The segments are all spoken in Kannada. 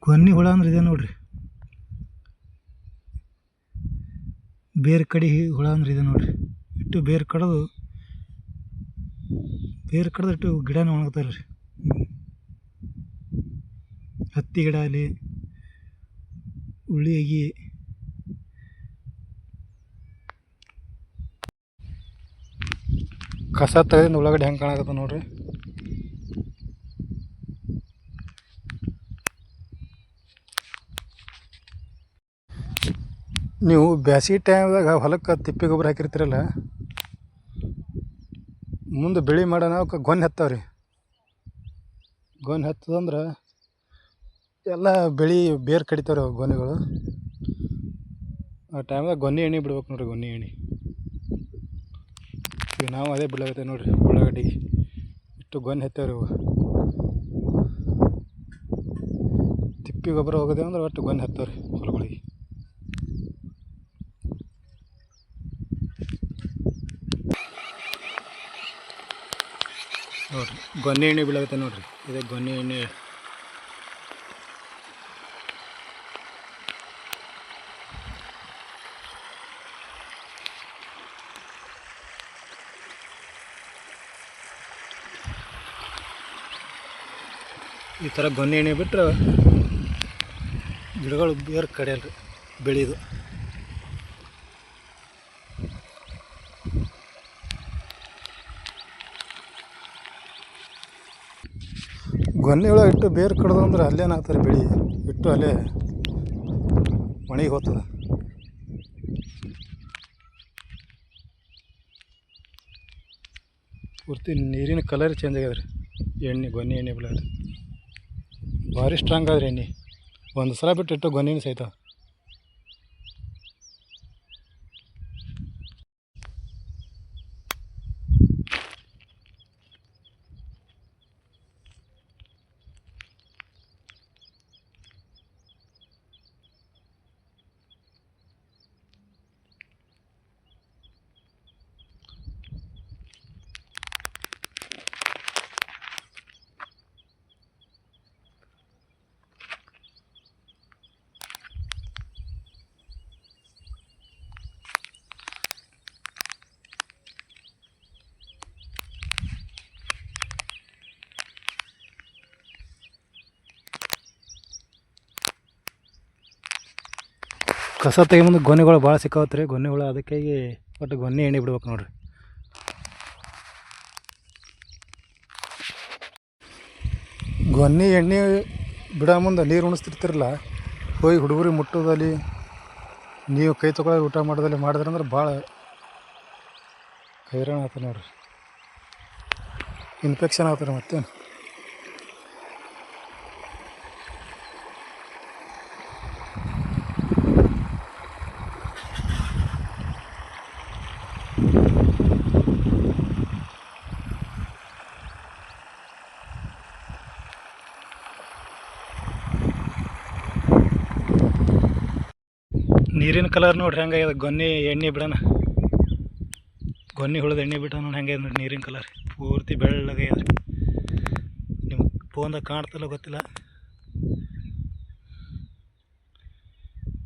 ಕೊನ್ನಿ ಹುಳ ಅಂದ್ರೆ ಇದೆ ನೋಡ್ರಿ. ಬೇರೆ ಕಡಿ ಹುಳ ಅಂದ್ರೆ ಇದೆ ನೋಡ್ರಿ. ಇಟ್ಟು ಬೇರೆ ಕಡ್ದು ಇಟ್ಟು ಗಿಡನ ಒಣಗ್ತಾರೆ ರೀ. ಹತ್ತಿ ಗಿಡ ಅಲ್ಲಿ ಉಳ್ಳಿ ಅಗಿ ಕಸ ತೆಗೆದಿಂದ ಉಳ್ಳಾಗಡ್ಡಿ ಹೆಂಗೆ ಕಾಣಕತ್ತ ನೋಡ್ರಿ. ನೀವು ಬ್ಯಾಸಿಗೆ ಟೈಮ್ದಾಗ ಹೊಲಕ್ಕೆ ತಿಪ್ಪೆ ಗೊಬ್ಬರ ಹಾಕಿರ್ತೀರಲ್ಲ, ಮುಂದೆ ಬೆಳೆ ಮಾಡೋಣ ಅವಕ್ಕೆ ಗೊನೆ ಹತ್ತಾವ್ರಿ. ಗೊನೆ ಹತ್ತದಂದ್ರೆ ಎಲ್ಲ ಬೆಳೆ ಬೇರು ಕಡಿತಾವ್ರಿ ಅವು ಗೊನೆಗಳು. ಆ ಟೈಮ್ದಾಗ ಗೊನೆ ಎಣ್ಣೆ ಬಿಡ್ಬೇಕು ನೋಡ್ರಿ, ಗೊನೆ ಎಣ್ಣೆ. ಈಗ ನಾವು ಅದೇ ಬಿಡ್ಲಾಗತ್ತೆ ನೋಡ್ರಿ. ಉಳ್ಳಾಗಡ್ಡಿಗೆ ಇಷ್ಟು ಗೊನೆ ಹತ್ತಾವ್ರಿ ಅವು. ತಿಪ್ಪೆ ಗೊಬ್ಬರ ಹೋಗೋದೇ ಅಂದ್ರೆ ಒಟ್ಟು ಗೊನೆ ಹತ್ತಾವ್ರಿ ಹೊಲಗಳಿಗೆ. ನೋಡ್ರಿ ಗೊನೆ ಎಣ್ಣೆ ಬೀಳಾಗತ್ತೆ ನೋಡ್ರಿ. ಇದೇ ಗೊನೆ ಎಣ್ಣೆ. ಈ ಥರ ಗೊನೆ ಎಣ್ಣೆ ಬಿಟ್ಟರೆ ಗಿಡಗಳು ಬೇರೆ ಕಡಿಯಲ್ರಿ ಬೆಳೆಯೋದು. ಗೊನೆ ಒಳಗೆ ಇಟ್ಟು ಬೇರು ಕಡ್ದು ಅಂದ್ರೆ ಅಲ್ಲೇನಾಗ್ತಾರೆ ಬೆಳೆ ಇಟ್ಟು ಅಲ್ಲೇ ಒಣಗಿ ಹೋಗ್ತದೆ. ಪೂರ್ತಿ ನೀರಿನ ಕಲರ್ ಚೇಂಜ್ ಆಗ್ಯದ ರೀ. ಎಣ್ಣೆ ಗೊನೆ ಎಣ್ಣೆ ಬಿಡೋದು ಭಾರಿ ಸ್ಟ್ರಾಂಗ್ ಆದ್ರಿ ಎಣ್ಣೆ. ಒಂದು ಸಲ ಬಿಟ್ಟು ಇಟ್ಟು ಗೊನೆನೂ ಸಹಿತ. ಕಸ ತೆಗಿಬಂದು ಗೊನೆಗಳು ಭಾಳ ಸಿಕ್ಕಾವತ್ತು ರೀ. ಗೊನೆಗಳು ಅದಕ್ಕಾಗಿ ಒಟ್ಟು ಗೊನೆ ಎಣ್ಣೆ ಬಿಡ್ಬೇಕು ನೋಡ್ರಿ. ಗೊನೆ ಎಣ್ಣೆ ಬಿಡೋ ಮುಂದೆ ನೀರು ಉಣಿಸ್ತಿರ್ತಿರಲ್ಲ, ಹೋಗಿ ಹುಡುಗರಿಗೆ ಮುಟ್ಟೋದಲ್ಲಿ ನೀವು ಕೈ ತೊಗೊಳ್ಳೋದು ಊಟ ಮಾಡೋದಲ್ಲಿ ಮಾಡಿದ್ರಂದ್ರೆ ಭಾಳ ಹೈರಾಣ ಆಗ್ತದೆ ನೋಡ್ರಿ. ಇನ್ಫೆಕ್ಷನ್ ಆಗ್ತಾರೆ ಮತ್ತೇನು. ನೀರಿನ ಕಲರ್ ನೋಡ್ರಿ ಹೆಂಗಾಗ್ಯದ. ಗೊನೆ ಎಣ್ಣೆ ಬಿಡೋಣ, ಗೊನೆ ಹುಳದ ಎಣ್ಣೆ ಬಿಟ್ಟೋಣ ಹೆಂಗಾಗ್ಯದ ನೋಡ್ರಿ. ನೀರಿನ ಕಲರ್ ಪೂರ್ತಿ ಬೆಳ್ಳಗಾಗ್ಯದ. ನಿಮ್ಗೆ ಫೋನ್ದಾಗ ಕಾಣ್ತಲ್ಲ ಗೊತ್ತಿಲ್ಲ,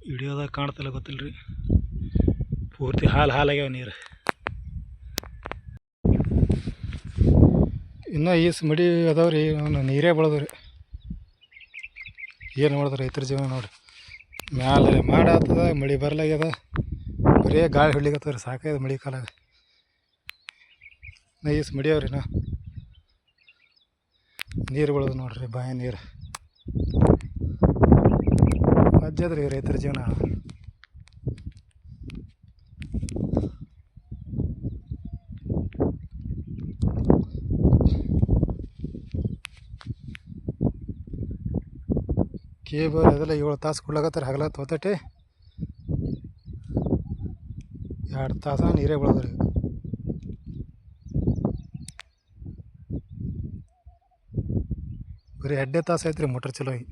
ವಿಡಿಯೋದಾಗ ಕಾಣ್ತಲ್ಲ ಗೊತ್ತಿಲ್ಲ ರೀ. ಪೂರ್ತಿ ಹಾಲಾಗ್ಯಾವ ನೀರು. ಇನ್ನೂ ಈಸ್ ಮಡಿ ಅದಾವ್ರಿ, ಅವನು ನೀರೇ ಬೆಳೆದವ್ರಿ. ಏನು ಮಾಡಿದ್ರೆ ರೈತರ ಜೀವನ ನೋಡ್ರಿ. ಮ್ಯಾಲೆ ಮಾಡಿ ಆಗ್ತದ, ಮಳೆ ಬರ್ಲಾಗ್ಯದ, ಬರೀ ಗಾಳಿ ಹೊಡ್ಲಿಕ್ಕತ್ತದ ರೀ. ಸಾಕಾಗ್ಯದ ಮಳೆ ಕಾಲಾಗ. ಈಸ್ ಮಡಿಯವ್ರಿ ನೀರು ಬೆಳೆದು ನೋಡ್ರಿ, ಬಾಯ ನೀರು. ಅಜ್ಜದ್ರಿ ರೈತರ ಜೀವನ. ಕೇಬಲ್ ಅದೆಲ್ಲ 7 ತಾಸು ಕೊಡ್ಲಾಕತ್ತಾರೆ ಹಗಲತ್ತು ಹೊತ್ತಟೆ. 2 ತಾಸು ನೀರೇ ಬೆಳೆದ್ರಿ. ಬರೀ 2 ತಾಸು ಆಯ್ತು ರೀ ಮೋಟ್ರ್ ಚಲೋ ಆಗಿ.